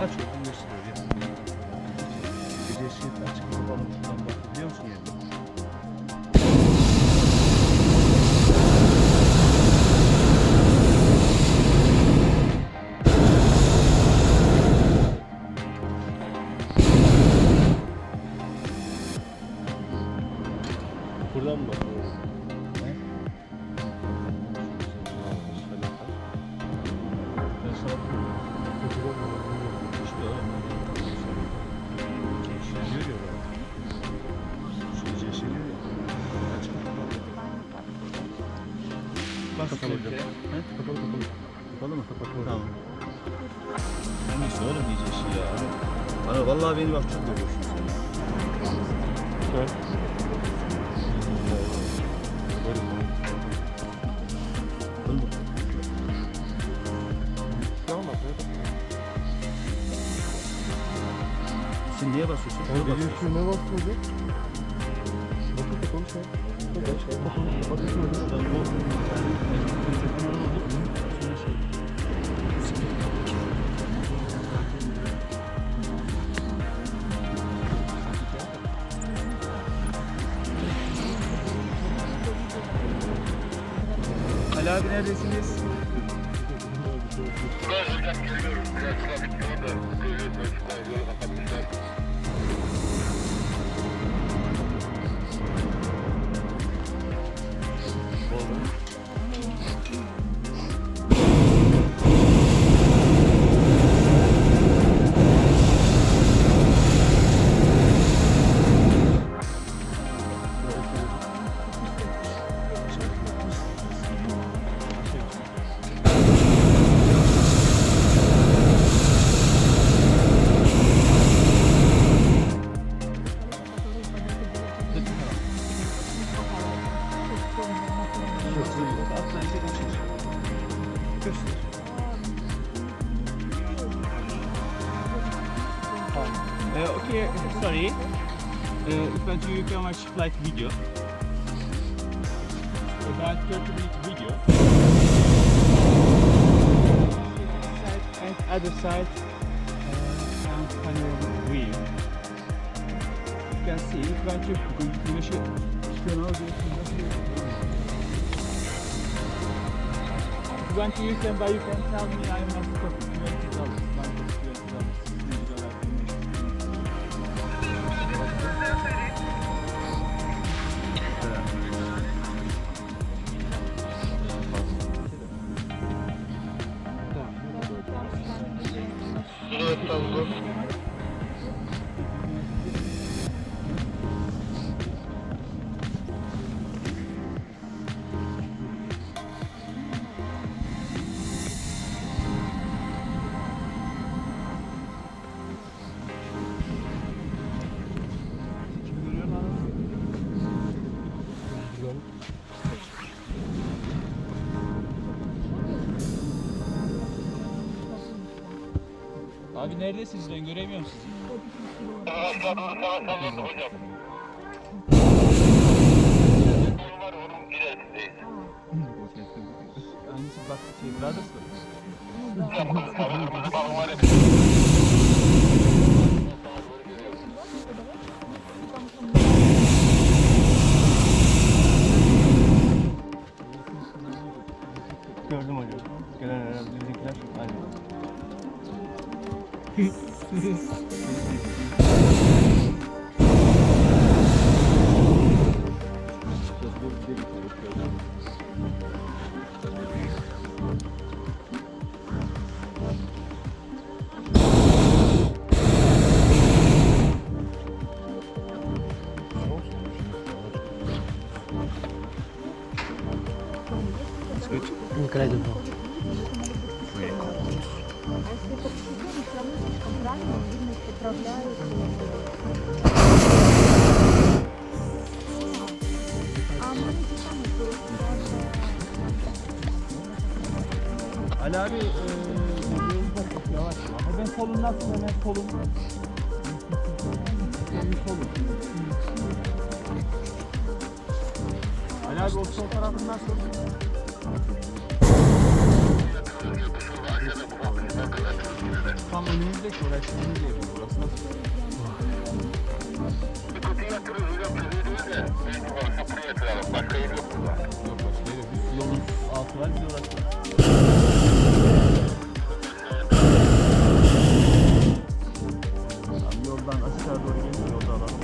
Aç bakayım gösteriyor ya. Gece ışığı açık kapalı buradan bak biliyor musun yerine? Buradan mı bakıyoruz? Ben sana işte yeşeriyor ya orada. Şu gece yeşeriyor ya. Açık kapalı. Bas Kapalı şöyle. hocam. He? Kapalı kapalı. Kapalı mı? Kapalı. Tamam. Neyse oğlum gece ışığı ya. Ana vallahi beni bak çok görüyorsun sen. Evet. Oğlum Tamam bak. sen niye basıyorsun? Oğlum Niye gece ışığı ne bastı hocam? Bakın kapalı şu an. Kapatıyorsun hocam. Buradan bu telefon oldu. Sonra şey. Ali abi neredesiniz? Ben hocam geliyorum. Biraz trafik yoğun da. Yolu kapatmışlar. Okay, sorry. If want you can watch like video. About 30-minute video. And other side and panoramic view. You can see if want you güneşi çıkıyor ne oluyor? If you want to you can buy, you can tell me I must cost $20. Abi neredesiniz ben göremiyorum sizi. Hocam. Var onun ilerisindeyiz. Hangisi bak şey Brothers mı? Gördüm hocam. Gelen herhalde bizimkiler. Aynen. Incredible. Ali abi yolda çok yavaş. Hemen kolun nasıl hemen kolun? Hemen kolun. Ali abi o sol tarafın nasıl? Tam önümüzdeki orası bizim değil. Burası nasıl? Bir kutuyu yatırırız hocam. Çözüğü değil de. Büyük bir kapıya yatıralım. Başka yer yok burada. Yok başka yeri. Biz yolun altı var bir orası. Tamam, yoldan aşağı doğru gelip yolda alalım.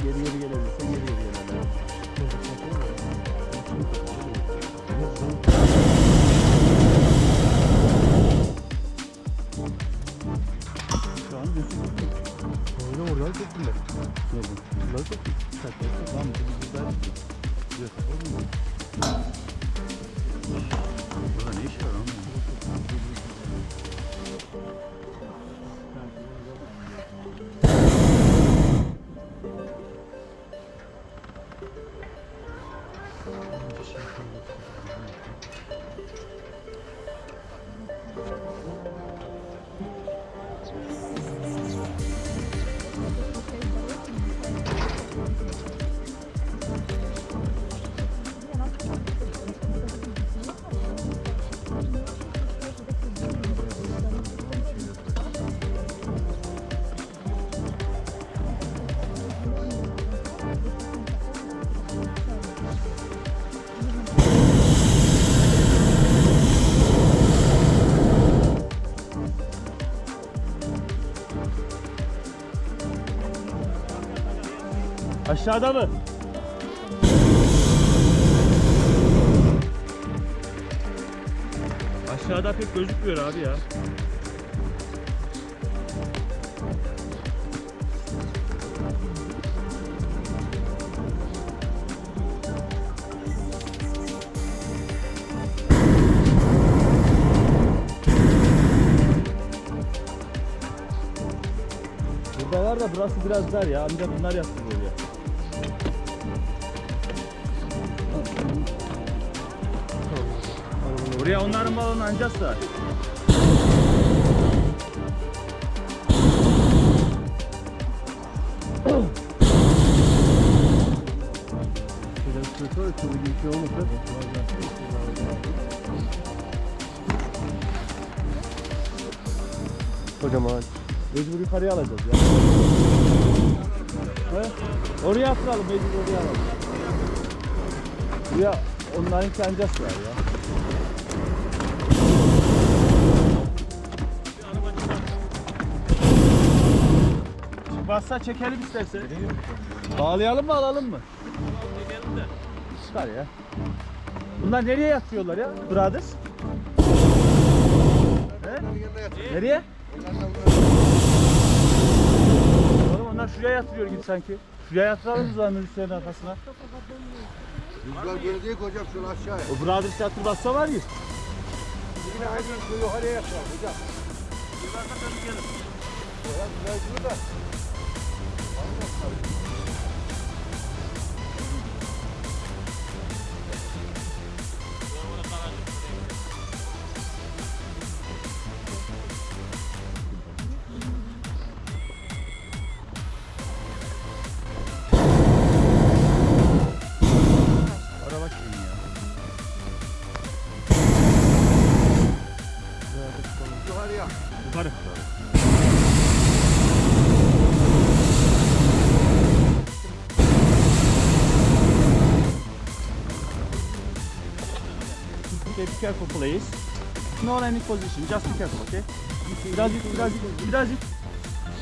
Geri gelebilirse geri gelelim. Şu an düzgün. Oyunu oradan çektiler. Nasıl çektiler? Tamam, biz güzel. Burada ne iş var ama? Aşağıda mı? Aşağıda pek gözükmüyor abi ya. Burada var da burası biraz dar ya. Ancak bunlar yapsın böyle. Buraya onların balonu ancak sığar. Biraz kötü var. Çok bir şey olmasa. Kocaman. Mecbur yukarıya alacağız ya. He? Oraya atıralım, mecbur oraya alalım. Buraya onlarınki ancak sığar ya. Bassa çekelim istersen. Bağlayalım mı alalım mı? Çekelim de. Çıkar ya. Bunlar nereye yatıyorlar ya? Brothers? He? Nereye? Oğlum onlar şuraya yatırıyor gibi sanki. Şuraya yatıralım mı zannediyorsun üstlerinin arkasına? Rüzgar böyle değil ki hocam şunu aşağıya. O Brothers yatır bassa var ya. Yine aynen şu yukarıya yapalım hocam. Araba kimin ya? Yukarı. Okay, be careful please. Not any position, just be careful, okay? Birazcık.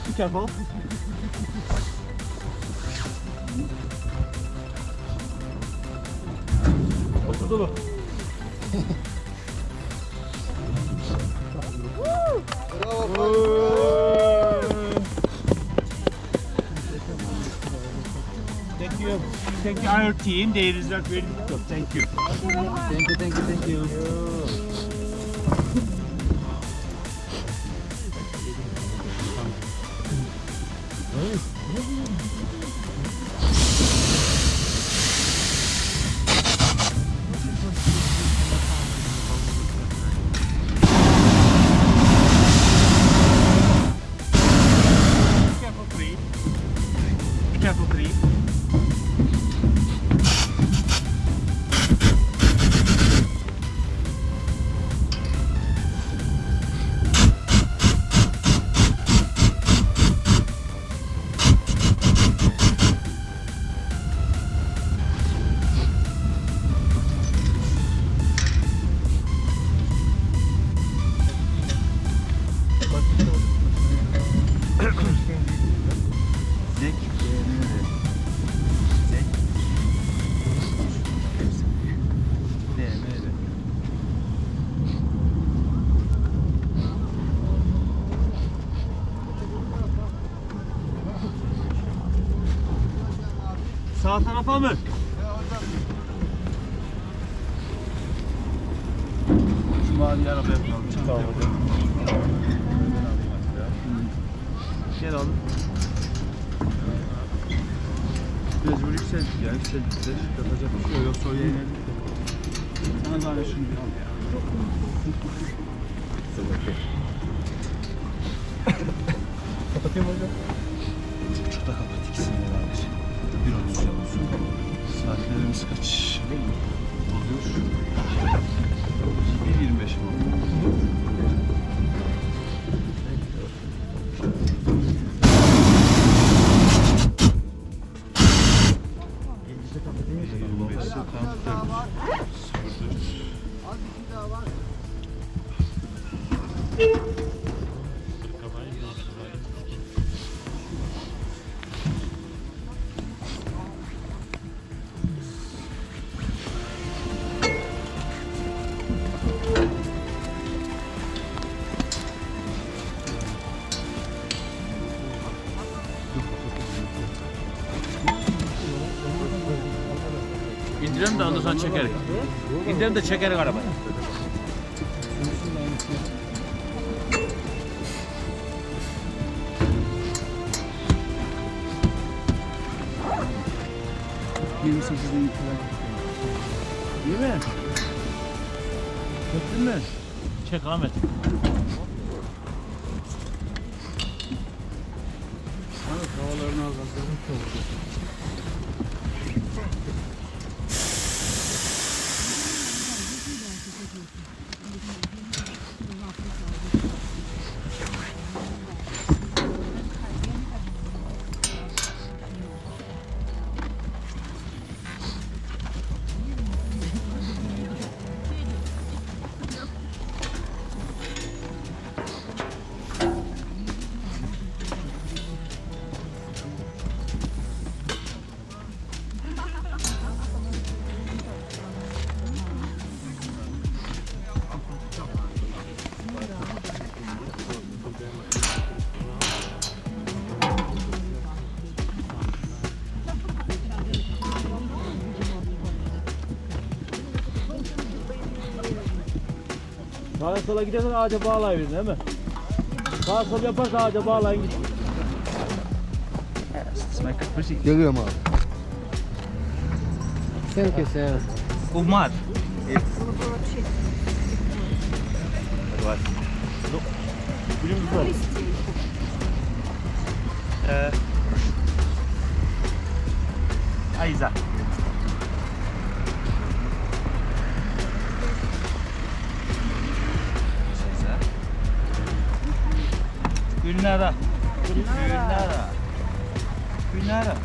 Be careful. Oturdu mu? Thank you our team. They result very good. Thank you. Thank you. Be careful, please. Zek. Sağ tarafa mı? Şu mavi arabaya yapalım. Tamam. Gel oğlum. Biraz böyle yükseldik ya, yükseldik de yapacak bir şey yok, yoksa o yayına sana zahmet şunu bir al ya. Kapatayım hocam. Şurada kapat ikisini beraber. 1.30 olsun. Saatlerimiz kaç? Oluyor. 1.25 oldu. İndirelim de ondan sonra çekerik. İndirelim de çekerik arabayı. Değil mi? Çektin mi? Çek Ahmet. Havalarını azaltalım. Sağa sola gidersen ağaca bağlayın değil mi? Sağa sol yaparsa ağaca bağlayın git. Geliyorum abi. Thank you, sir. Umar. Aiza. Gülnara. Gülnara. Gülnara.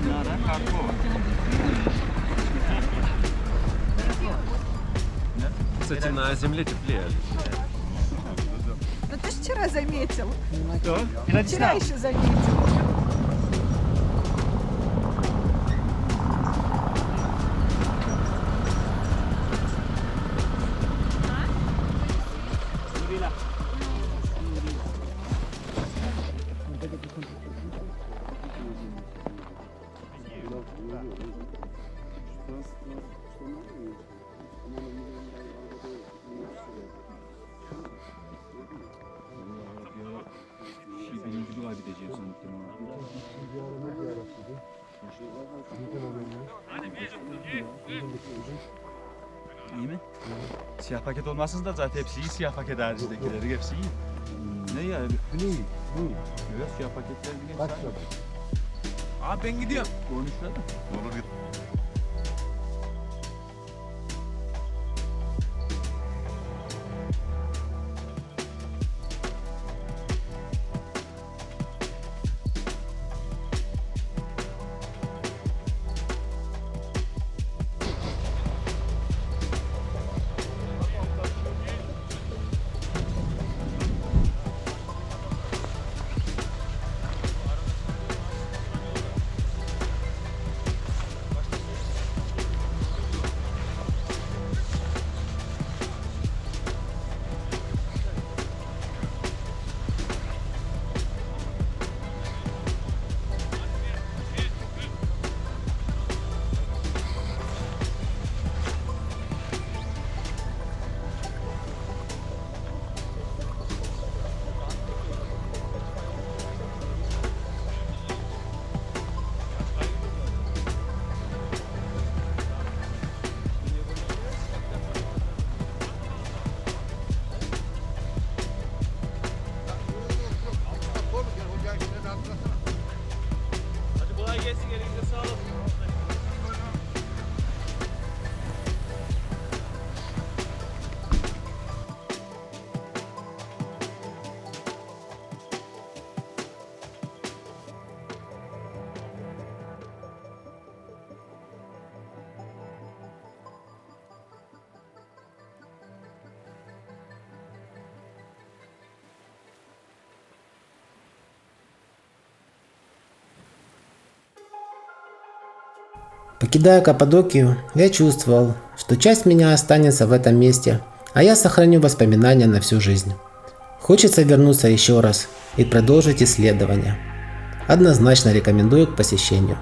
Gülnara Karpova. Кстати, на земле теплее. Ну ты ж вчера заметил. Что? Вчера еще заметил. Benim gibi gideceğim sanırım. İyi mi? Siyah paket olmasın da zaten hepsi iyi, siyah paket haricindekileri hepsi iyi. Ne ya? İyi. Evet, siyah paketler bile Kaç sadece. lira? Abi ben gidiyorum. Konuşladım. Olur git. Hadi kolay gelsin, elinize sağlık. Покидая Каппадокию, я чувствовал, что часть меня останется в этом месте, а я сохраню воспоминания на всю жизнь. Хочется вернуться еще раз и продолжить исследования. Однозначно рекомендую к посещению.